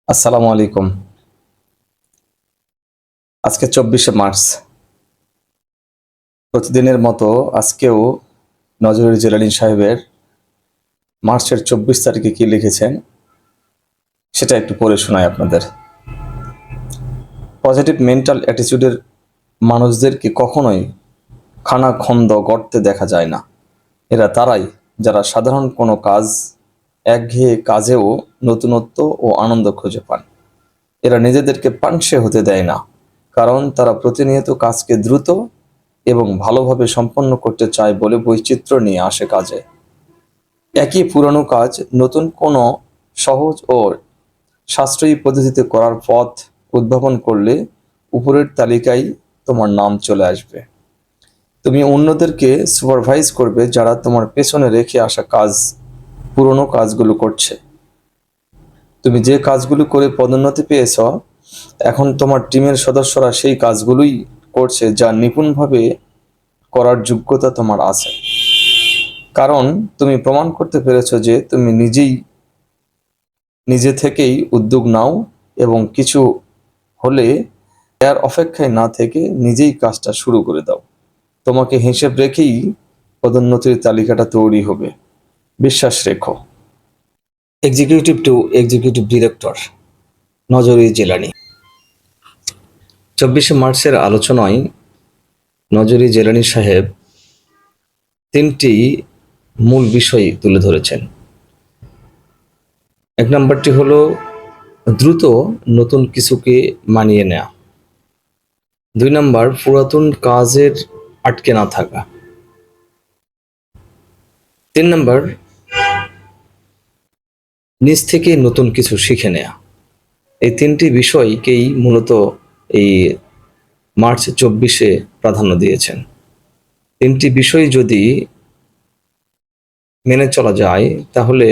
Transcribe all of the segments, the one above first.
আসসালামু আলাইকুম। আজকে 24শে মার্চ। প্রতিদিনের মতো আজকেও নজরুল জিলানী সাহেবের মার্চের 24 তারিখে কি লিখেছেন সেটা একটু পড়ে শোনাই আপনাদের। পজিটিভ মেন্টাল অ্যাটিটিউডের মানুষদেরকে কখনোই খানাখন্দ গর্তে দেখা যায় না। এরা তারাই যারা সাধারণ কোনো কাজ, একঘেয়ে কাজেও নতুনত্ব ও আনন্দ খুঁজে পান। এরা নিজেদেরকে পাংশে হতে দেয় না, কারণ তারা প্রতিনিয়ত কাজকে দ্রুত এবং ভালোভাবে সম্পন্ন করতে চায় বলে বৈচিত্র্য নিয়ে আসে কাজে। একই পুরনো কাজ নতুন কোনো সহজ ও সাশ্রয়ী পদ্ধতিতে করার পথ উদ্ভাবন করলে উপরের তালিকায় তোমার নাম চলে আসবে। তুমি অন্যদেরকে সুপারভাইজ করবে যারা তোমার পেছনে রেখে আসা কাজ, পুরনো কাজগুলো করছে। তুমি যে কাজগুলো করে পদোন্নতি পেয়েছ, এখন তোমার টিমের সদস্যরা সেই কাজগুলোই করছে যা নিপুণভাবে করার যোগ্যতা তোমার আছে। কারণ তুমি প্রমাণ করতে পেরেছ যে তুমি নিজে থেকেই উদ্যোগ নাও এবং কিছু হলে এর অপেক্ষায় না থেকে নিজেই কাজটা শুরু করে দাও। তোমাকে হিসেব রেখেই পদোন্নতির তালিকাটা তৈরি হবে, বিশ্বাস রেখো। Executive to executive director, Nazrul Jilani. 24শে মার্চের আলোচনায় নজরুল জিলানী সাহেব তিনটি মূল বিষয় তুলে ধরেছেন। এক নম্বরটি হলো দ্রুত নতুন কিছুকে মানিয়ে নেওয়া। 2 নম্বর, পুরাতন কাজের আটকে না থাকা। 3 নম্বর, নিজ থেকে নতুন কিছু শিখে নেয়া। এই তিনটি বিষয়কেই মূলত এই মার্চ 24-এ প্রাধান্য দিয়েছেন। তিনটি বিষয় যদি মেনে চলা যায় তাহলে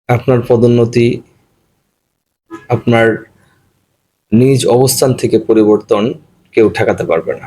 আপনার পদোন্নতি, আপনার নিজ অবস্থান থেকে পরিবর্তন কেউ ঠেকাতে পারবে না।